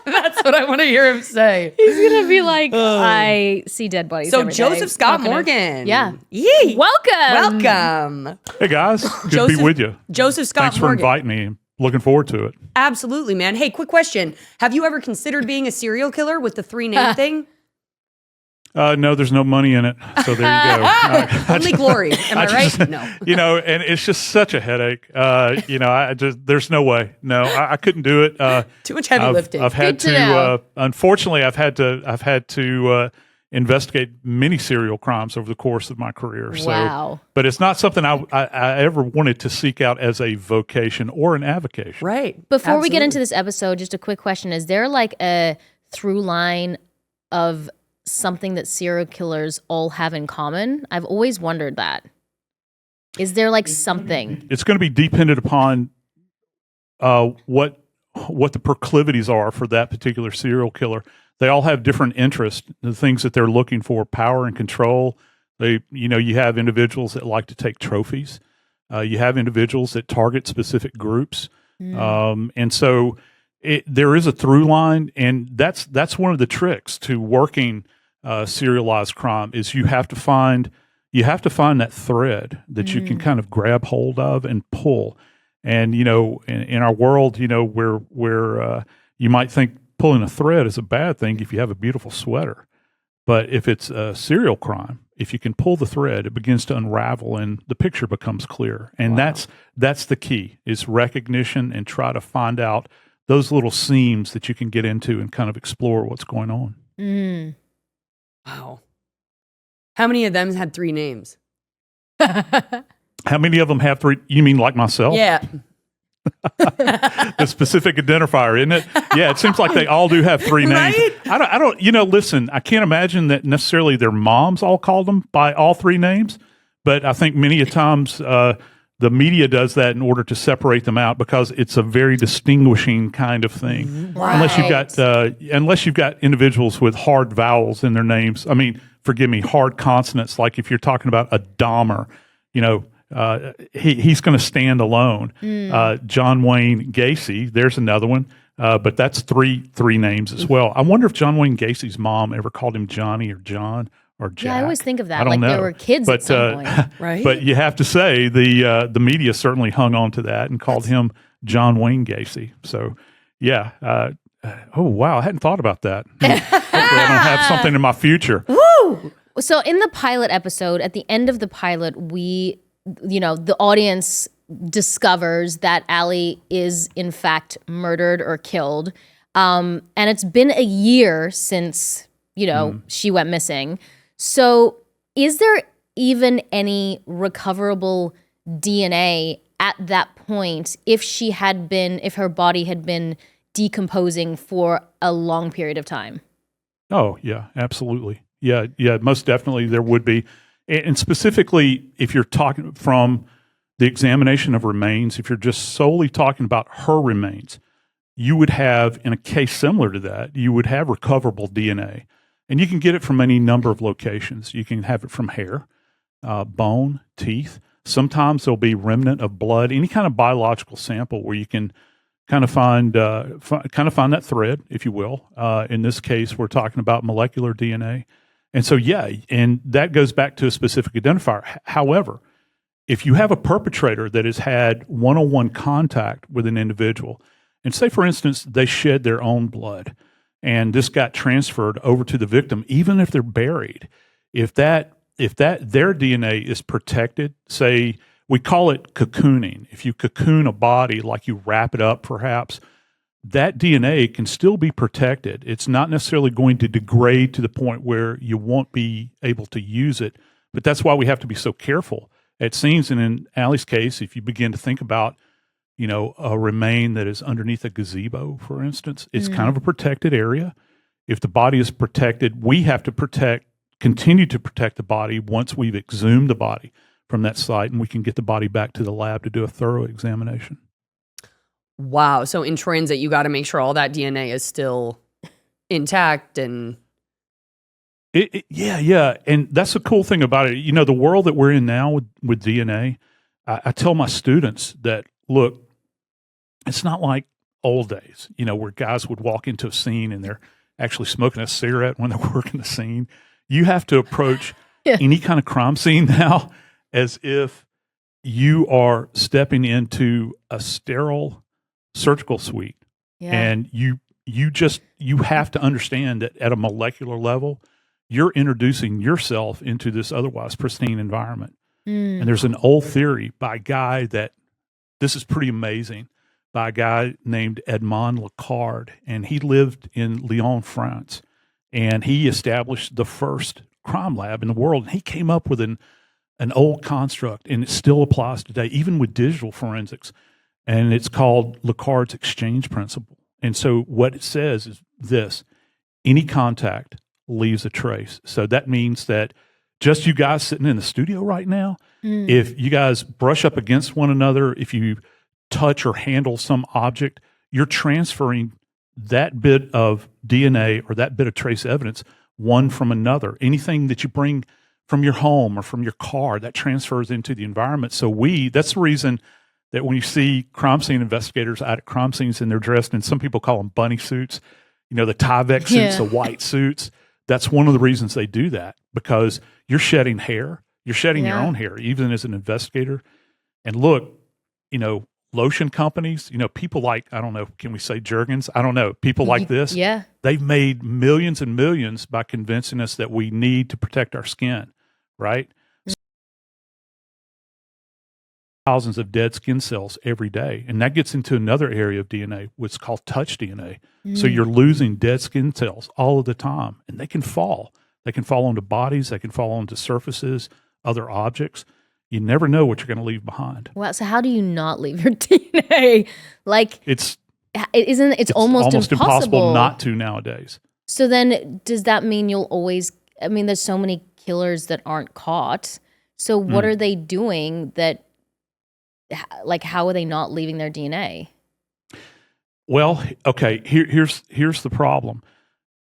S2: That's what I want to hear him say.
S1: He's gonna be like, I see dead bodies.
S2: So
S1: every
S2: Joseph
S1: day.
S2: Scott Morgan.
S1: Yeah.
S2: Yee.
S1: Welcome.
S2: Welcome.
S3: Hey guys, good to be with you.
S2: Joseph Scott
S3: Thanks
S2: Morgan.
S3: for inviting me. looking forward to it.
S2: Absolutely, man. Hey, quick question. Have you ever considered being a serial killer with the 3-name thing?
S3: No, there's no money in it. So there you go.
S2: Only glory. Am I right? No.
S3: And it's just such a headache. There's no way. No, I couldn't do it.
S2: Too much heavy lifting.
S3: I've had unfortunately, I've had to investigate many serial crimes over the course of my career. So,
S1: wow.
S3: But it's not something I ever wanted to seek out as a vocation or an avocation.
S2: Right.
S1: Before we get into this episode, just a quick question. Is there like a through line of something that serial killers all have in common? I've always wondered that. Is there like something?
S3: It's going to be dependent upon what the proclivities are for that particular serial killer. They all have different interests, the things that they're looking for, power and control. You have individuals that like to take trophies. You have individuals that target specific groups. And so there is a through line, and that's one of the tricks to working serialized crime is you have to find that thread that you can kind of grab hold of and pull. And in our world, where you might think pulling a thread is a bad thing if you have a beautiful sweater, but if it's a serial crime, if you can pull the thread, it begins to unravel and the picture becomes clear. And that's the key, is recognition, and try to find out those little seams that you can get into and kind of explore what's going on.
S2: Wow. How many of them had 3 names?
S3: How many of them have 3? You mean like myself?
S2: Yeah.
S3: The specific identifier, isn't it? Yeah, it seems like they all do have 3 names.
S2: Right?
S3: I don't, listen, I can't imagine that necessarily their moms all called them by all 3 names, but I think many a times the media does that in order to separate them out because it's a very distinguishing kind of thing.
S1: Right.
S3: Unless you've got individuals with hard vowels in their names. I mean, forgive me, hard consonants. Like if you're talking about a Dahmer, he's going to stand alone. John Wayne Gacy, there's another one. But that's three names as well. I wonder if John Wayne Gacy's mom ever called him Johnny or John or Jack.
S1: Yeah, I always think of that.
S3: I don't know.
S1: They were kids at some point.
S2: Right?
S3: But you have to say the media certainly hung on to that and called him John Wayne Gacy. So, yeah. Oh, wow. I hadn't thought about that. Hopefully I don't have something in my future.
S1: Woo! So in the pilot episode, at the end of the pilot, the audience discovers that Allie is in fact murdered or killed. And it's been a year since, she went missing. So is there even any recoverable DNA at that point if her body had been decomposing for a long period of time?
S3: Oh, yeah, absolutely. Yeah, most definitely there would be. And specifically, if you're talking from the examination of remains, if you're just solely talking about her remains, you would have, in a case similar to that, you would have recoverable DNA. And you can get it from any number of locations. You can have it from hair, bone, teeth. Sometimes there'll be remnant of blood, any kind of biological sample where you can kind of find that thread, if you will. In this case, we're talking about molecular DNA. And so, yeah, and that goes back to a specific identifier. However, if you have a perpetrator that has had one-on-one contact with an individual, and say, for instance, they shed their own blood, and this got transferred over to the victim, even if they're buried, if their DNA is protected, say, we call it cocooning. If you cocoon a body, like you wrap it up perhaps, that DNA can still be protected. It's not necessarily going to degrade to the point where you won't be able to use it, but that's why we have to be so careful. It seems, and in Allie's case, if you begin to think about, a remain that is underneath a gazebo, for instance, it's kind of a protected area. If the body is protected, we have to continue to protect the body once we've exhumed the body from that site, and we can get the body back to the lab to do a thorough examination.
S2: Wow. So in transit, you got to make sure all that DNA is still intact and...
S3: Yeah. And that's the cool thing about it. The world that we're in now with DNA, I tell my students that, look, it's not like old days, where guys would walk into a scene and they're actually smoking a cigarette when they're working the scene. You have to approach any kind of crime scene now as if you are stepping into a sterile surgical suite.
S1: Yeah.
S3: And you have to understand that at a molecular level, you're introducing yourself into this otherwise pristine environment. And there's an old theory by a guy that, this is pretty amazing, by a guy named Edmond Lacard, and he lived in Lyon, France, and he established the first crime lab in the world. And he came up with an old construct, and it still applies today, even with digital forensics. And it's called Lacard's exchange principle. And so what it says is this: any contact leaves a trace. So that means that just you guys sitting in the studio right now, if you guys brush up against one another, if you touch or handle some object, you're transferring that bit of DNA or that bit of trace evidence one from another. Anything that you bring from your home or from your car, that transfers into the environment. So that's the reason that when you see crime scene investigators out at crime scenes and they're dressed in, some people call them bunny suits, the Tyvek suits, the white suits, that's one of the reasons they do that, because you're shedding hair. You're shedding your own hair, even as an investigator. And look, lotion companies, people like, I don't know, can we say Jergens? I don't know. People like this, they've made millions and millions by convincing us that we need to protect our skin, right? Thousands of dead skin cells every day. And that gets into another area of DNA, what's called touch DNA. So you're losing dead skin cells all of the time, and they can fall. They can fall onto bodies. They can fall onto surfaces, other objects. You never know what you're going to leave behind.
S1: Wow. So how do you not leave your DNA? Like, it's almost
S3: impossible not to nowadays.
S1: So then does that mean you'll always, there's so many killers that aren't caught. So what are they doing that, like, how are they not leaving their DNA?
S3: Well, okay, here's the problem.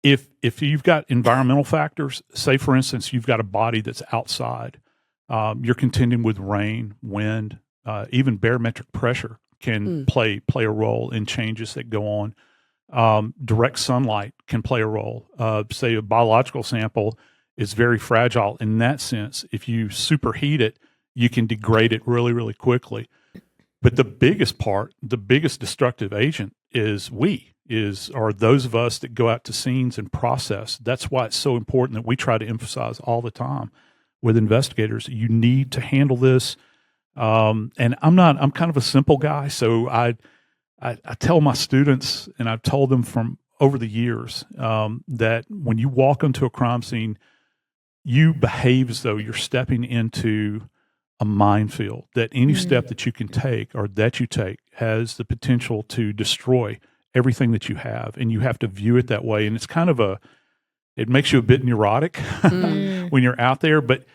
S3: If you've got environmental factors, say for instance you've got a body that's outside, you're contending with rain, wind, even barometric pressure can play a role in changes that go on. Direct sunlight can play a role. Say a biological sample is very fragile in that sense. If you superheat it, you can degrade it really, really quickly. But the biggest destructive agent are those of us that go out to scenes and process. That's why it's so important that we try to emphasize all the time with investigators. You need to handle this. And I'm kind of a simple guy. So I tell my students, and I've told them from over the years, that when you walk onto a crime scene, you behave as though you're stepping into a minefield, that any step that you can take or that you take has the potential to destroy everything that you have. And you have to view it that way. And it's kind of it makes you a bit neurotic when you're out there, but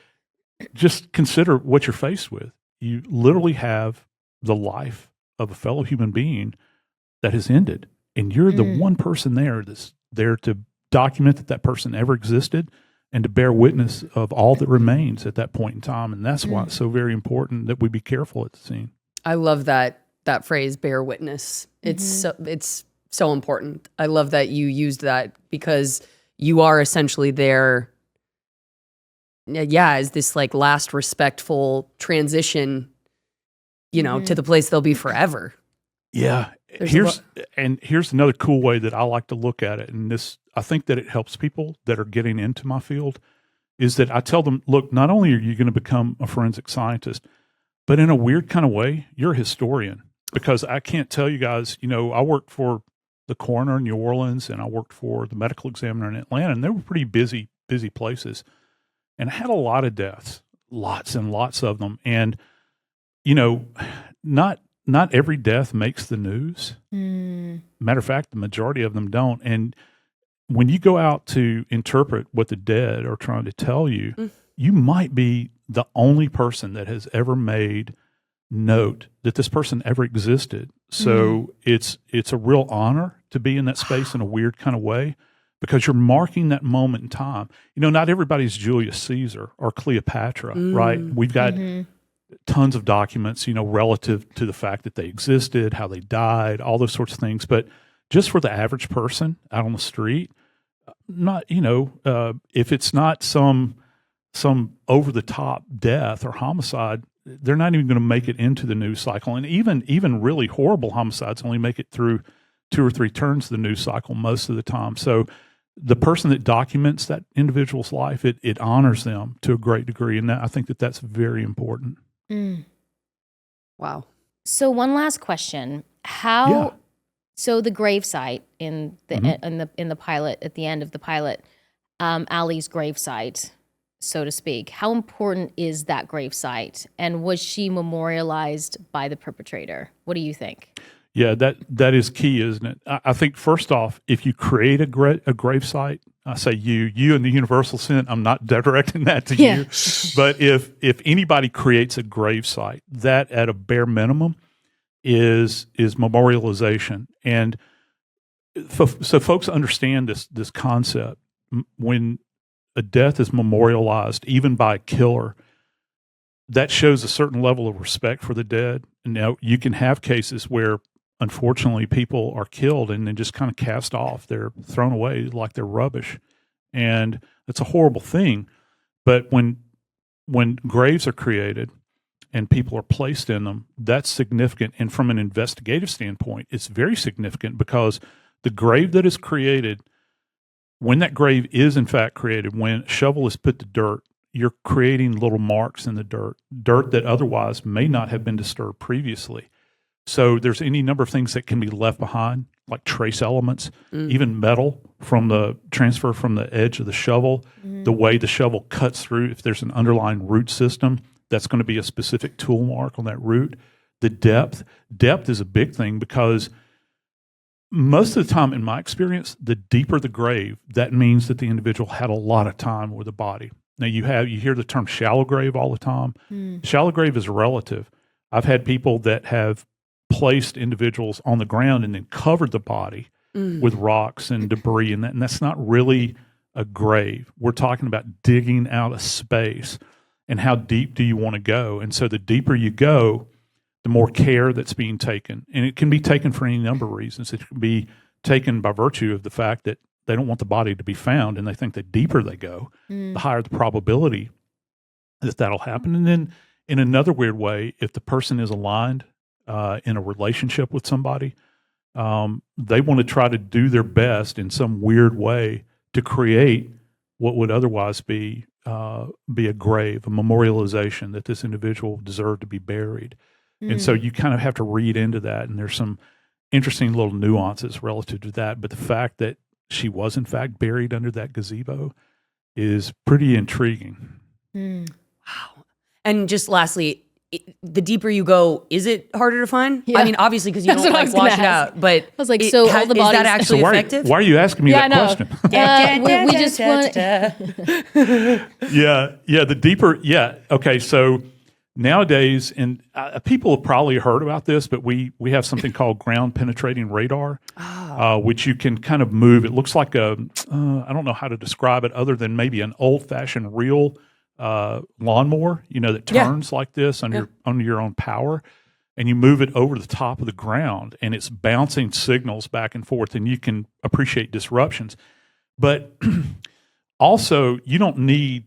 S3: just consider what you're faced with. You literally have the life of a fellow human being that has ended. And you're the one person there that's there to document that person ever existed and to bear witness of all that remains at that point in time. And that's why it's so very important that we be careful at the scene.
S2: I love that phrase, bear witness. It's so important. I love that you used that, because you are essentially there, as this like last respectful transition, to the place they'll be forever.
S3: Yeah. Here's another cool way that I like to look at it. And I think that it helps people that are getting into my field, is that I tell them, look, not only are you going to become a forensic scientist, but in a weird kind of way, you're a historian. Because I can't tell you guys, I worked for the coroner in New Orleans and I worked for the medical examiner in Atlanta, and they were pretty busy places. And I had a lot of deaths, lots and lots of them. And, not every death makes the news. Matter of fact, the majority of them don't. And when you go out to interpret what the dead are trying to tell you, you might be the only person that has ever made note that this person ever existed. So it's a real honor to be in that space in a weird kind of way, because you're marking that moment in time. Not everybody's Julius Caesar or Cleopatra, right? We've got tons of documents, relative to the fact that they existed, how they died, all those sorts of things. But just for the average person out on the street, not, if it's not some over the top death or homicide, they're not even going to make it into the news cycle. And even really horrible homicides only make it through 2 or 3 turns of the news cycle most of the time. So the person that documents that individual's life, it honors them to a great degree. And I think that's very important.
S2: Wow.
S1: So one last question. So the gravesite in the pilot, at the end of the pilot, Allie's gravesite, so to speak, how important is that gravesite? And was she memorialized by the perpetrator? What do you think?
S3: Yeah, that is key, isn't it? I think first off, if you create a gravesite, I say you in the universal sense, I'm not directing that to you, but if anybody creates a gravesite, that at a bare minimum is memorialization. And so folks understand this concept. When a death is memorialized, even by a killer, that shows a certain level of respect for the dead. And now you can have cases where, unfortunately, people are killed and then just kind of cast off. They're thrown away like they're rubbish. And that's a horrible thing. But when graves are created and people are placed in them, that's significant. And from an investigative standpoint, it's very significant because the grave that is created, when that grave is in fact created, when a shovel is put to dirt, you're creating little marks in the dirt that otherwise may not have been disturbed previously. So there's any number of things that can be left behind, like trace elements, even metal from the transfer from the edge of the shovel, the way the shovel cuts through. If there's an underlying root system, that's going to be a specific tool mark on that root. The depth is a big thing because most of the time, in my experience, the deeper the grave, that means that the individual had a lot of time with the body. Now you hear the term shallow grave all the time. Shallow grave is relative. I've had people that have placed individuals on the ground and then covered the body with rocks and debris, and that's not really a grave. We're talking about digging out a space, and how deep do you want to go? And so the deeper you go, the more care that's being taken. And it can be taken for any number of reasons. It can be taken by virtue of the fact that they don't want the body to be found, and they think the deeper they go, the higher the probability that that'll happen. And then in another weird way, if the person is aligned in a relationship with somebody, they want to try to do their best in some weird way to create what would otherwise be a grave, a memorialization that this individual deserved to be buried. And so you kind of have to read into that, and there's some interesting little nuances relative to that. But the fact that she was in fact buried under that gazebo is pretty intriguing.
S2: Wow. And just lastly, the deeper you go, is it harder to find? I mean, obviously, because you don't like wash it out. But I
S1: was like, all the bodies.
S2: Is that actually effective?
S3: Why are you asking me that question?
S1: We just want.
S3: The deeper. Yeah. Okay. So nowadays, and people have probably heard about this, but we have something called ground penetrating radar, which you can kind of move. It looks like I don't know how to describe it other than maybe an old fashioned reel lawnmower, that turns like this under your own power, and you move it over the top of the ground, and it's bouncing signals back and forth, and you can appreciate disruptions. But also, you don't need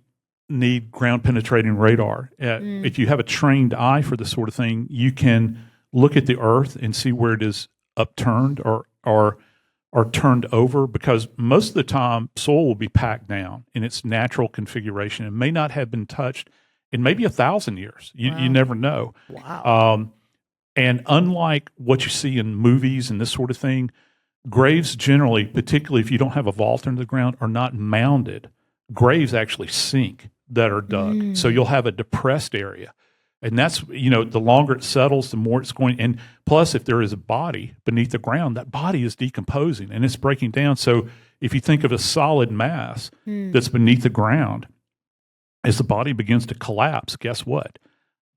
S3: ground penetrating radar. If you have a trained eye for this sort of thing, you can look at the earth and see where it is upturned or turned over, because most of the time soil will be packed down in its natural configuration and may not have been touched in maybe 1,000 years. You never know.
S2: Wow.
S3: And unlike what you see in movies and this sort of thing, graves generally, particularly if you don't have a vault into the ground, are not mounded. Graves actually sink that are dug. So you'll have a depressed area. And that's, the longer it settles, the more it's going. And plus, if there is a body beneath the ground, that body is decomposing and it's breaking down. So if you think of a solid mass that's beneath the ground, as the body begins to collapse, guess what?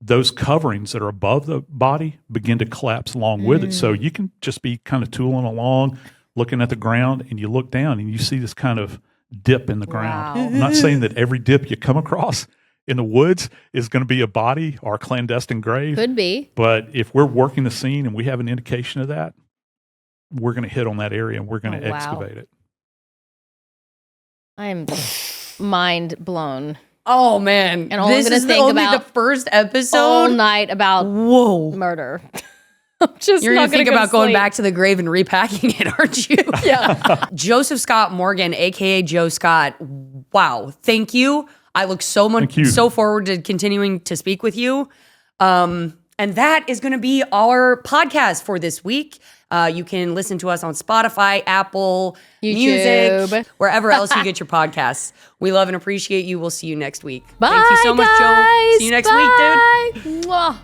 S3: Those coverings that are above the body begin to collapse along with it. So you can just be kind of tooling along, looking at the ground, and you look down and you see this kind of dip in the ground. I'm not saying that every dip you come across in the woods is going to be a body or a clandestine grave.
S1: Could be.
S3: But if we're working the scene and we have an indication of that, we're going to hit on that area and we're going to excavate it.
S1: I am mind blown.
S2: Oh man.
S1: And all
S2: this
S1: I'm gonna
S2: is
S1: think
S2: only
S1: about
S2: the first episode.
S1: all night about
S2: Whoa.
S1: murder. I'm just
S2: You're
S1: not
S2: gonna think
S1: go to
S2: about going
S1: sleep.
S2: back to the grave and repacking it, aren't you?
S1: Yeah.
S2: Joseph Scott Morgan, aka Joe Scott. Wow. Thank you. I look so forward to continuing to speak with you. And that is going to be our podcast for this week. You can listen to us on Spotify, Apple,
S1: YouTube.
S2: Music, wherever else you get your podcasts. We love and appreciate you. We'll see you next week.
S1: Bye,
S2: Thank you so much, Joe.
S1: guys.
S2: See you next
S1: Bye.
S2: week, dude.
S1: Mwah.